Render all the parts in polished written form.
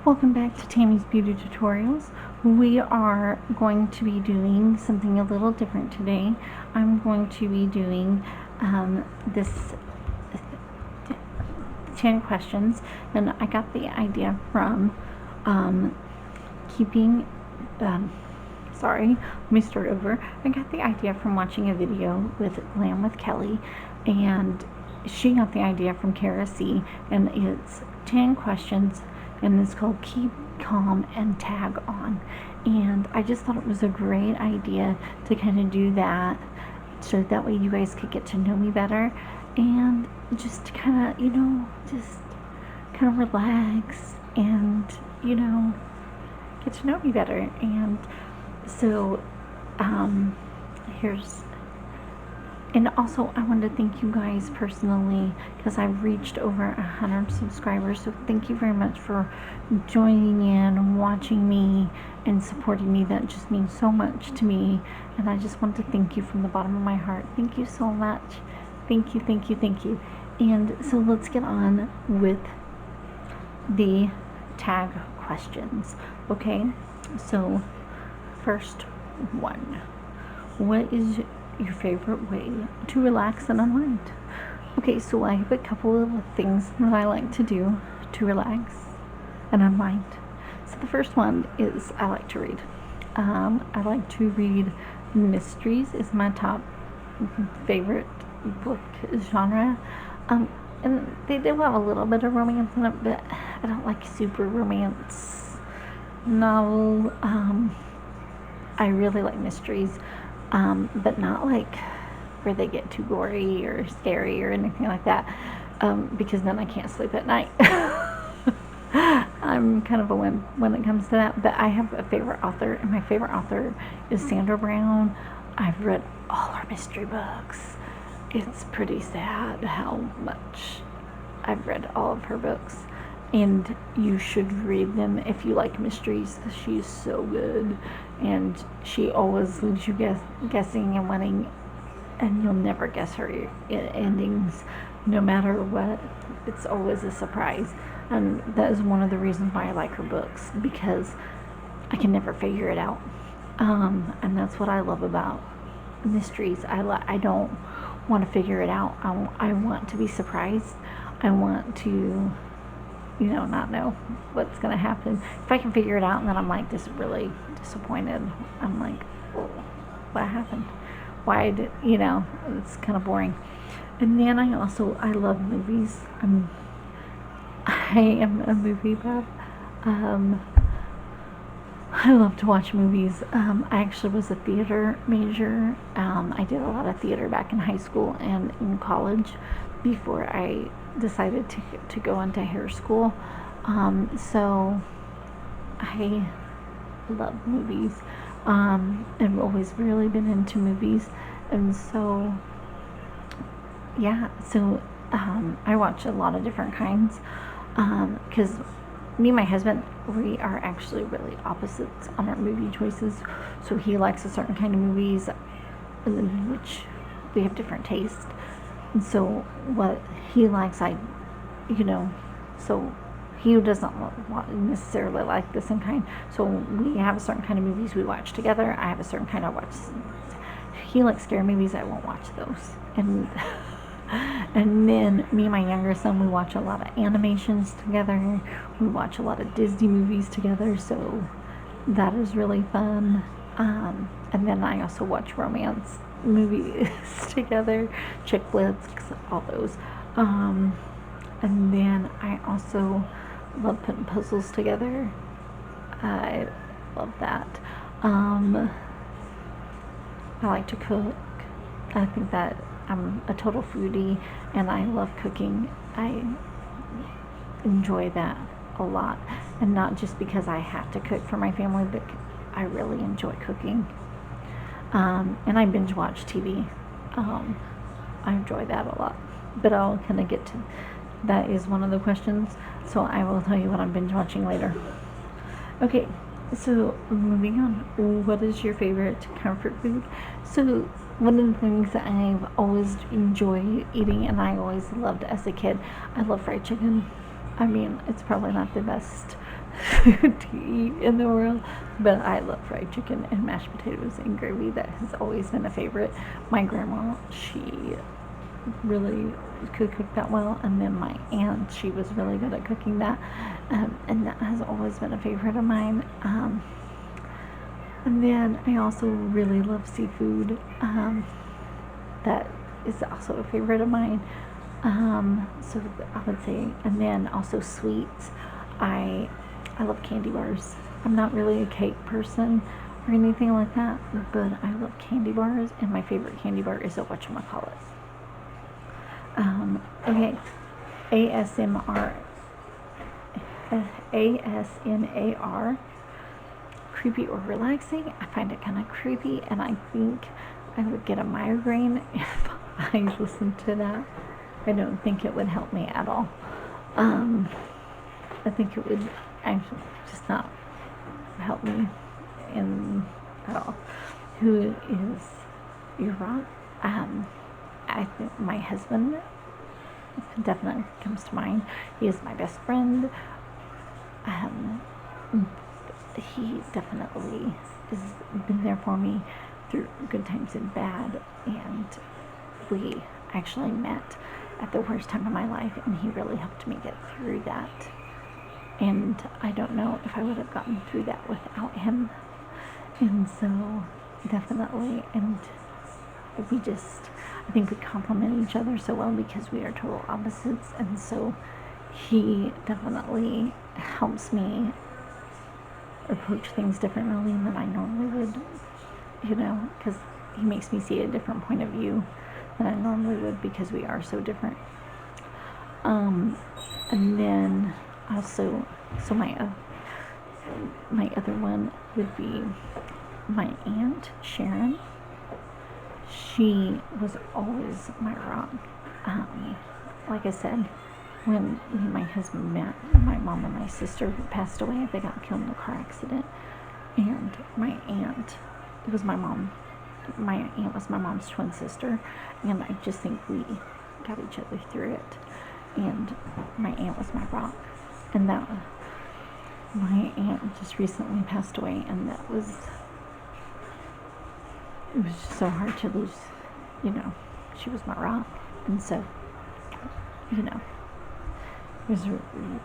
Welcome back to Tammy's Beauty Tutorials. We are going to be doing something a little different today. I'm going to be doing this 10 questions, and I got the idea from let me start over. I got the idea from watching a video with Glam with Kelly, and she got the idea from Kara C, and it's 10 questions, and it's called Keep Calm and Tag On. And I just thought it was a great idea to kind of do that, so that way you guys could get to know me better, and just kind of, just kind of relax and, get to know me better. And so, and also I wanted to thank you guys personally, because I've reached over 100 subscribers. So thank you very much for joining in and watching me and supporting me. That just means so much to me, and I just want to thank you from the bottom of my heart. Thank you so much. Thank you, thank you, thank you. And so let's get on with the tag questions. Okay, so first one: what is your favorite way to relax and unwind? Okay, so I have a couple of things that I like to do to relax and unwind. So the first one is I like to read. I like to read mysteries. Is my top favorite book genre. And they do have a little bit of romance in it, but I don't like super romance novel. I really like mysteries, but not like where they get too gory or scary or anything like that, because then I can't sleep at night. I'm kind of a wimp when it comes to that, but I have a favorite author, and my favorite author is Sandra Brown. I've read all her mystery books. It's pretty sad how much I've read all of her books, and you should read them if you like mysteries. She's so good, and she always leaves you guessing and wanting, and you'll never guess her endings, no matter what. It's always a surprise, and that is one of the reasons why I like her books, because I can never figure it out, and that's what I love about mysteries. I don't want to figure it out. I want to be surprised. I want to, not know what's going to happen. If I can figure it out and then I'm like just really disappointed, I'm like, oh, what happened? Why did, it's kind of boring. And then I love movies. I am a movie buff. I love to watch movies. I actually was a theater major. I did a lot of theater back in high school and in college before I decided to go into hair school. So I love movies. I've always really been into movies. And so, yeah, so I watch a lot of different kinds, because me and my husband, we are actually really opposites on our movie choices. So he likes a certain kind of movies, which we have different tastes. And so what he likes, so he doesn't necessarily like the same kind. So we have a certain kind of movies we watch together. I have a certain kind I watch. He likes scary movies. I won't watch those. And then me and my younger son, we watch a lot of animations together. We watch a lot of Disney movies together, so that is really fun. And then I also watch romance movies together, chick flicks, all those. And then I also love putting puzzles together. I love that. I like to cook. I think that I'm a total foodie, and I love cooking. I enjoy that a lot, and not just because I have to cook for my family, but I really enjoy cooking. And I binge watch TV. I enjoy that a lot, but I'll kind of get to that. Is one of the questions, so I will tell you what I'm binge watching later. Okay, so moving on. What is your favorite comfort food? So one of the things that I've always enjoyed eating, and I always loved as a kid, I love fried chicken. I mean, it's probably not the best food to eat in the world, but I love fried chicken and mashed potatoes and gravy. That has always been a favorite. My grandma, she really could cook that well, and then my aunt, she was really good at cooking that, and that has always been a favorite of mine. And then I also really love seafood. That is also a favorite of mine. So I would say, and then also sweets. I love candy bars. I'm not really a cake person or anything like that, but I love candy bars, and my favorite candy bar is a whatchamacallit. Okay, ASMR, ASMAR, creepy or relaxing. I find it kind of creepy, and I think I would get a migraine if I listened to that. I don't think it would help me at all. I think it would actually just not help me at all. Who is your rock? I think my husband definitely comes to mind. He is my best friend. He definitely has been there for me through good times and bad, and we actually met at the worst time of my life, and he really helped me get through that. And I don't know if I would have gotten through that without him. And so definitely, and we just, I think we complement each other so well because we are total opposites, and so he definitely helps me approach things differently than I normally would, because he makes me see a different point of view than I normally would because we are so different. And then also, so my other one would be my aunt Sharon. She was always my rock. Like I said, when me and my husband met, my mom and my sister passed away. They got killed in a car accident. And my aunt, it was my mom. My aunt was my mom's twin sister. And I just think we got each other through it. And my aunt was my rock. And that, my aunt just recently passed away. And it was just so hard to lose, she was my rock. And so, it was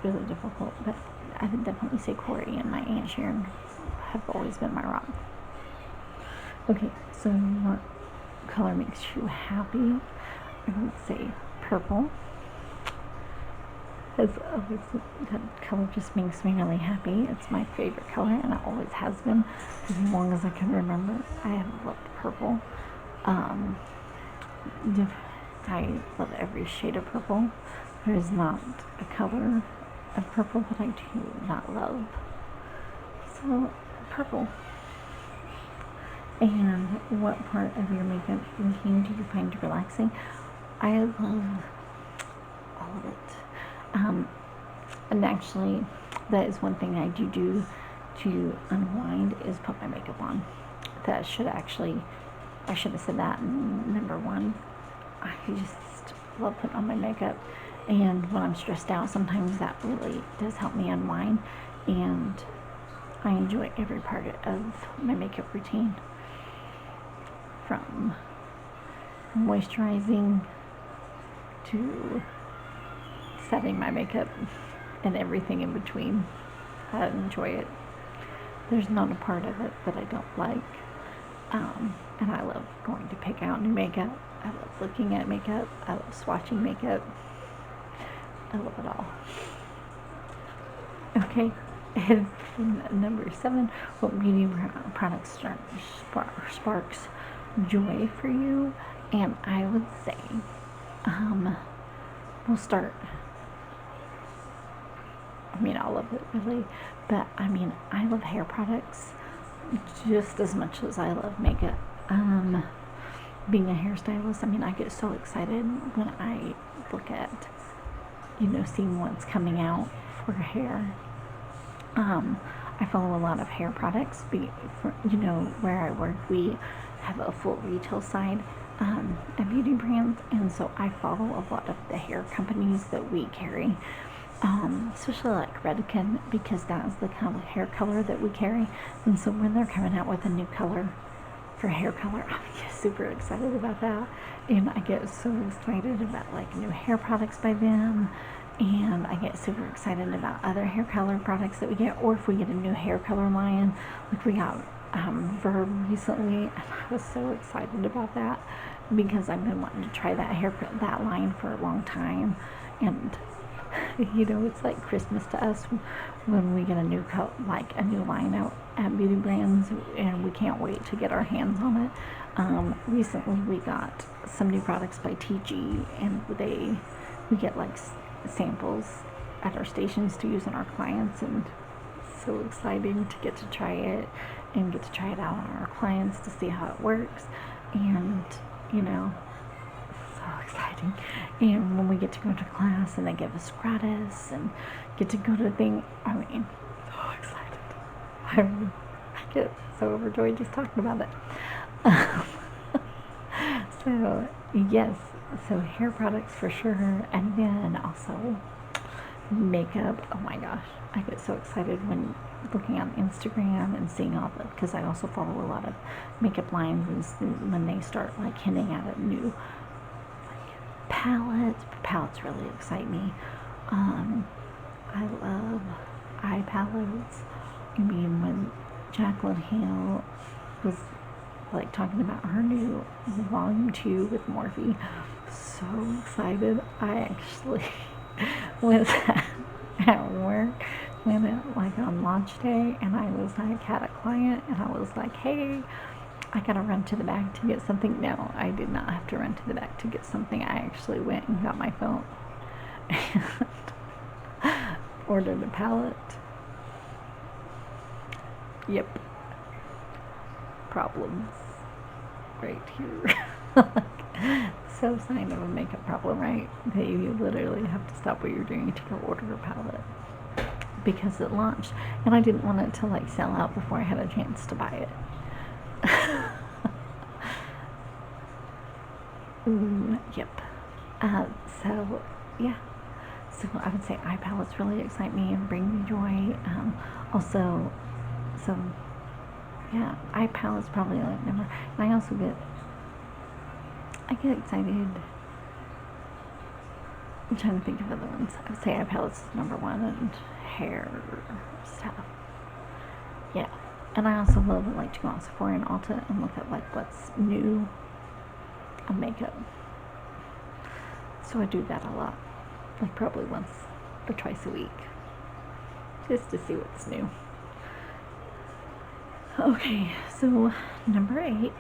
really difficult, but I would definitely say Corey and my Aunt Sharon have always been my rock. Okay, so what color makes you happy? I would say purple. That color just makes me really happy. It's my favorite color, and it always has been as long as I can remember. I have loved purple. I love every shade of purple. There is not a color of purple that I do not love. So, purple. And what part of your makeup routine do you find relaxing? I love all of it. And actually, that is one thing I do to unwind is put my makeup on. I should have said that in number one. I just love putting on my makeup. And when I'm stressed out, sometimes that really does help me unwind. And I enjoy every part of my makeup routine. From moisturizing to setting my makeup and everything in between. I enjoy it. There's not a part of it that I don't like. And I love going to pick out new makeup. I love looking at makeup. I love swatching makeup. I love it all. Okay, and number 7, what beauty products sparks joy for you? And I would say, we'll start, all of it really, but I love hair products just as much as I love makeup. Being a hairstylist, I get so excited when I look at, seeing what's coming out for hair. I follow a lot of hair products. Where I work, we have a full retail side, a beauty brand, and so I follow a lot of the hair companies that we carry. especially like Redican, because that is the kind of hair color that we carry. And so when they're coming out with a new color for hair color, I'm just super excited about that. And I get so excited about like new hair products by them. And I get super excited about other hair color products that we get, or if we get a new hair color line, like we got Verb recently, and I was so excited about that because I've been wanting to try that line for a long time. And you know, it's like Christmas to us when we get a new a new line out at Beauty Brands, and we can't wait to get our hands on it. Recently we got some new products by TG, and we get like samples at our stations to use on our clients, and so exciting to get to try it and get to try it out on our clients to see how it works. And you know, so exciting. And when we get to go to class and they give us gratis and get to go to the thing, I mean, so excited. I get so overjoyed just talking about it. So yes, so hair products for sure, and then also makeup. Oh my gosh, I get so excited when looking on Instagram and seeing all the, because I also follow a lot of makeup lines, and when they start like hinting at a new like palettes really excite me. I love eye palettes. I mean, when Jaclyn Hill was like talking about her new volume 2 with Morphe, so excited. I actually was at work when it like on launch day, and I was like had a client, and I was like, hey, I gotta run to the back to get something. No, I did not have to run to the back to get something. I actually went and got my phone and ordered a palette. Yep, problems right here. So sign of a makeup problem, right? That you literally have to stop what you're doing to go order a palette because it launched, and I didn't want it to like sell out before I had a chance to buy it. Yep. So yeah. So I would say eye palettes really excite me and bring me joy. Also, so yeah, eye palettes probably like number. And I also get excited. I'm trying to think of other ones. I would say eye palettes is number one, and hair stuff. Yeah. And I also love like to go on Sephora and Ulta and look at like what's new on makeup. So I do that a lot, like probably once or twice a week, just to see what's new. Okay, so number 8,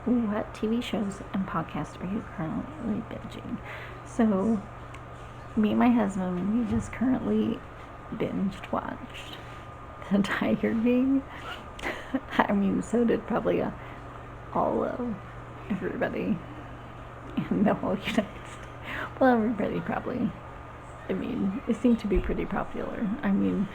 what TV shows and podcasts are you currently binging? So me and my husband, we just currently binged watched The Tiger King. I mean, so did probably all of everybody in the whole United States. Well, everybody probably. I mean, it seemed to be pretty popular. I mean,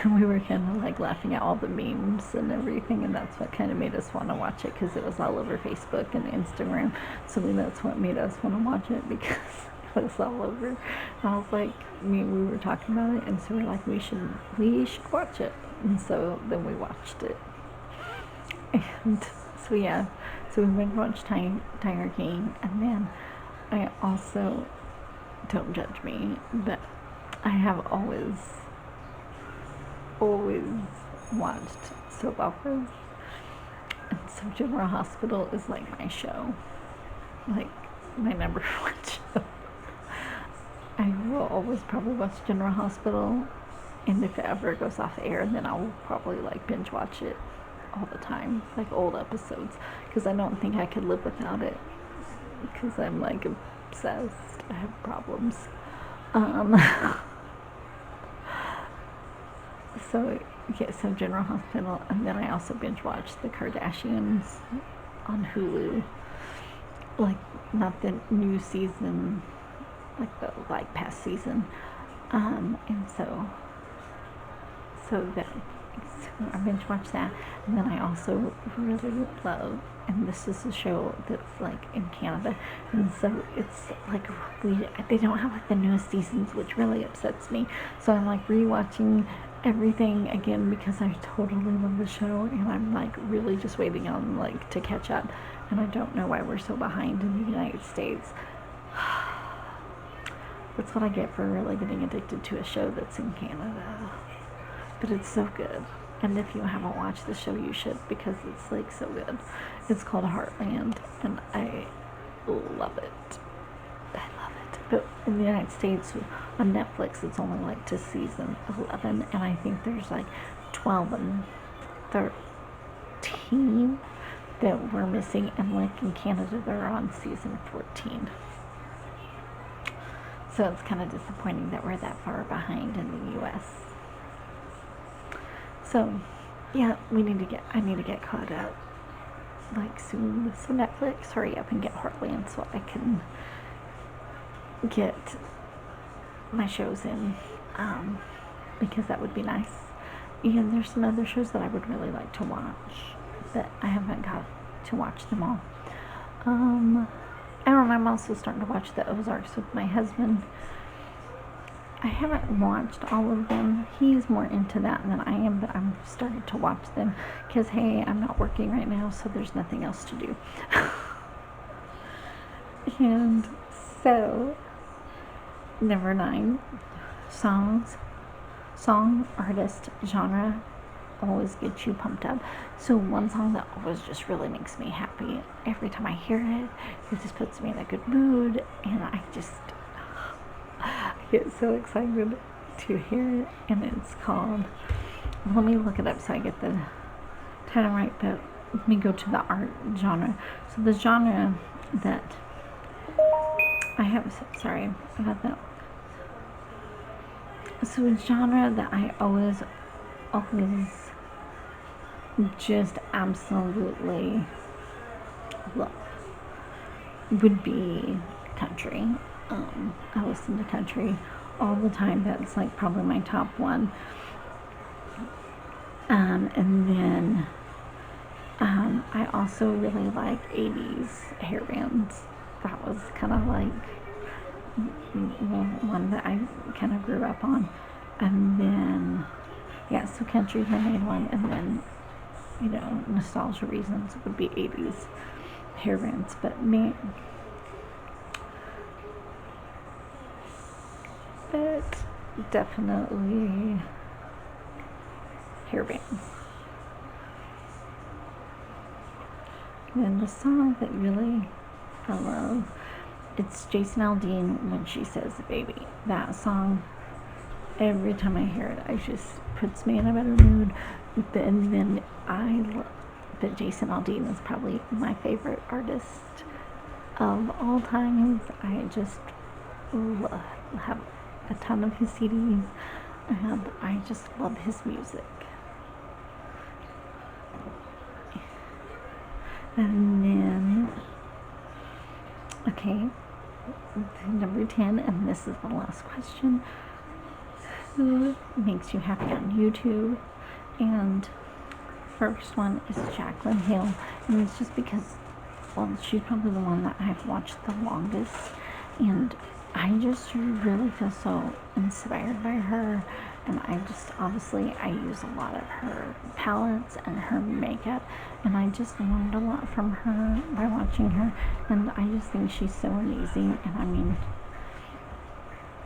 we were kind of like laughing at all the memes and everything, and that's what kind of made us want to watch it, because it was all over Facebook and Instagram. So that's what made us want to watch it, because it was all over. And I was like, we were talking about it, and so we're like, we should watch it. And so then we watched it. And so yeah, so we went and watched Tiger King, and then I also, don't judge me, but I have always watched soap operas, and so General Hospital is like my show, like my number one show. I will always probably watch General Hospital, and if it ever goes off air, then I'll probably like binge watch it all the time, like old episodes, because I don't think I could live without it, because I'm like obsessed. I have problems. So yeah, so General Hospital, and then I also binge watched The Kardashians on Hulu, like not the new season, like the past season, and so that, so I binge watched that, and then I also really love and this is a show that's like in Canada, and so it's like they don't have like the newest seasons, which really upsets me. So I'm like rewatching everything again because I totally love the show, and I'm like really just waiting on like to catch up, and I don't know why we're so behind in the United States. That's what I get for really getting addicted to a show that's in Canada. But it's so good. And if you haven't watched the show, you should, because it's like so good. It's called Heartland, and I love it. I love it. But in the United States, on Netflix, it's only like to season 11, and I think there's like 12 and 13 that we're missing, and like in Canada, they're on season 14. So it's kind of disappointing that we're that far behind in the US. So, yeah, I need to get caught up, like, soon. So Netflix, hurry up and get Heartland so I can get my shows in, because that would be nice. And there's some other shows that I would really like to watch, but I haven't got to watch them all. And I'm also starting to watch the Ozarks with my husband. I haven't watched all of them. He's more into that than I am, but I'm starting to watch them because, hey, I'm not working right now, so there's nothing else to do. And so, number 9, song, artist, genre always gets you pumped up. So one song that always just really makes me happy, every time I hear it, it just puts me in a good mood, and I get so excited to hear it. And it's called, let me look it up so I get the title right, but let me go to the art genre. So the genre that I have, sorry about that. So a genre that I always just absolutely love would be country. I listen to country all the time. That's like probably my top one. And then I also really like 80s hair bands. That was kind of like one that I kind of grew up on. And then, yeah, so country's my main one. And then, you know, nostalgia reasons would be 80s hair bands. But definitely hair bands. And then the song that really I love, it's Jason Aldean, When She Says Baby. That song, every time I hear it, it just puts me in a better mood. But Jason Aldean is probably my favorite artist of all times. I just have a ton of his CDs, and I just love his music. And then, okay, number 10, and this is the last question. Who makes you happy on YouTube? And first one is Jaclyn Hill, and it's just because, well, she's probably the one that I've watched the longest, and I just really feel so inspired by her. And I just, obviously, I use a lot of her palettes and her makeup, and I just learned a lot from her by watching her, and I just think she's so amazing. And I mean,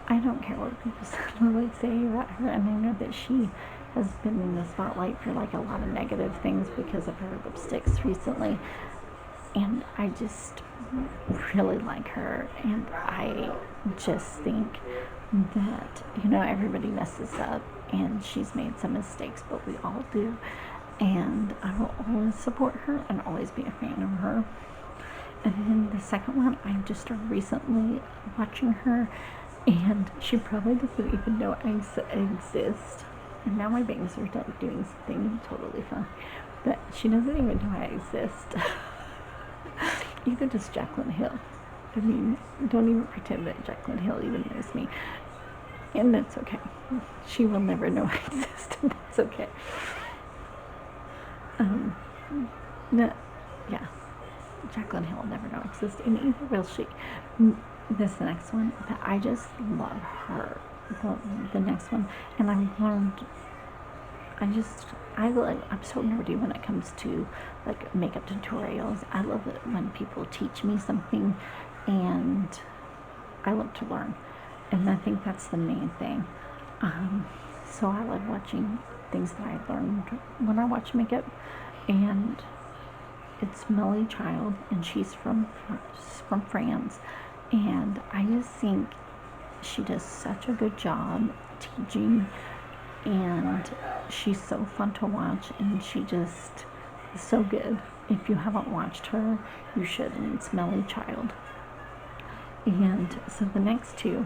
I don't care what people say about her, and I know that she has been in the spotlight for like a lot of negative things because of her lipsticks recently, and I just really like her. And I just think that, you know, everybody messes up, and she's made some mistakes, but we all do, and I will always support her and always be a fan of her. And then the second one, I just started recently watching her, and she probably doesn't even know I exist. And now my bangs are doing something totally fun, but she doesn't even know I exist. Either does Jaclyn Hill. I mean, don't even pretend that Jaclyn Hill even knows me. And that's okay. She will never know I exist, and that's okay. Yeah. Jaclyn Hill will never know existed, and neither will she. This next one, but I just love her. The next one, and I've learned. I'm so nerdy when it comes to like makeup tutorials. I love it when people teach me something, and I love to learn, and I think that's the main thing. So I love watching things that I learned when I watch makeup, and it's Millie Child, and she's from France, and I just think she does such a good job teaching, and she's so fun to watch, and she just is so good. If you haven't watched her, you should, and it's Millie Child. And so the next two,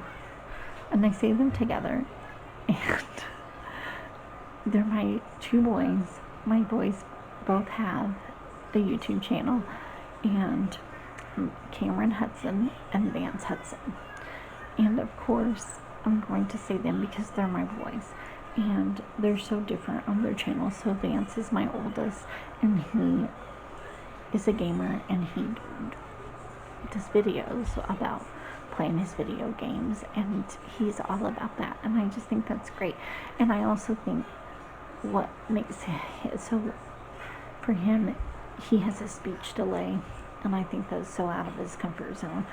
and I say them together, and they're my two boys. My boys both have a YouTube channel, and Cameron Hudson and Vance Hudson. And of course, I'm going to say them because they're my boys, and they're so different on their channel. So Vance is my oldest, and he is a gamer, and he does videos about playing his video games, and he's all about that, and I just think that's great. And I also think what makes it so, for him, he has a speech delay, and I think that's so out of his comfort zone,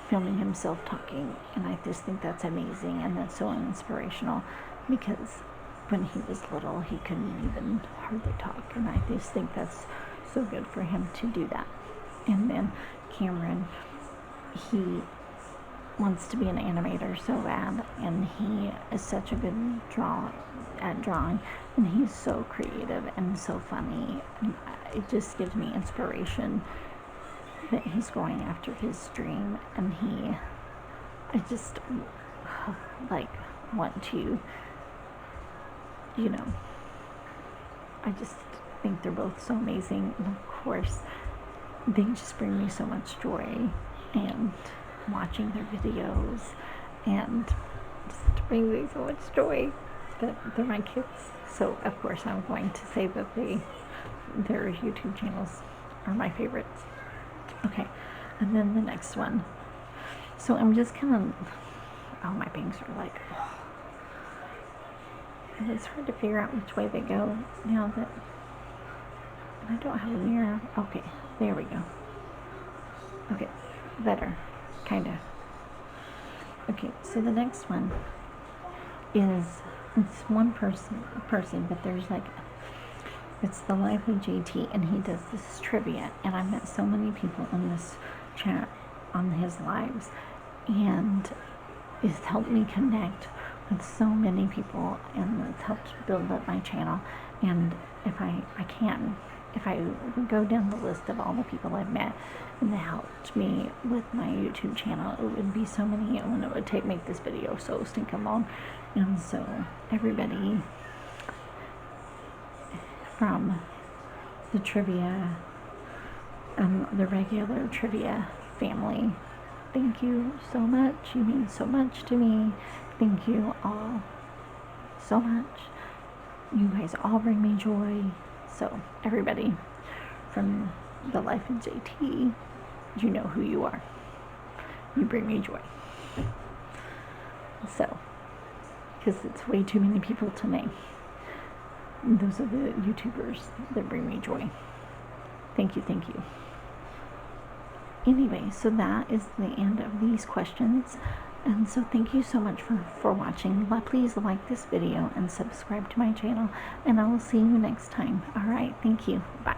filming himself talking, and I just think that's amazing, and that's so inspirational, because when he was little, he couldn't even hardly talk, and I just think that's so good for him to do that. And then Cameron, he wants to be an animator so bad, and he is such a good at drawing, and he's so creative and so funny, and it just gives me inspiration that he's going after his dream, and I just like want to, I just think they're both so amazing, and of course they just bring me so much joy, and watching their videos, and just bring me so much joy that they're my kids. So of course I'm going to say that their YouTube channels are my favorites. Okay, and then the next one. So I'm just kind of, oh, my bangs are like, and it's hard to figure out which way they go now that I don't have a mirror. Okay, there we go. Okay, better, kind of. Okay, so the next one is, it's one person, but there's like, it's the Life of JT, and he does this trivia, and I've met so many people in this chat on his lives, and it's helped me connect with so many people, and it's helped build up my channel. And if I go down the list of all the people I've met and that helped me with my YouTube channel, it would be so many, and it would make this video so stinking long. And so everybody from the trivia, the regular trivia family, thank you so much. You mean so much to me. Thank you all so much. You guys all bring me joy. So everybody from the Life of JT, you know who you are. You bring me joy. So, because it's way too many people to name. Those are the YouTubers that bring me joy. Thank you, thank you. Anyway, so that is the end of these questions. And so thank you so much for watching. Please like this video and subscribe to my channel, and I will see you next time. All right, thank you. Bye.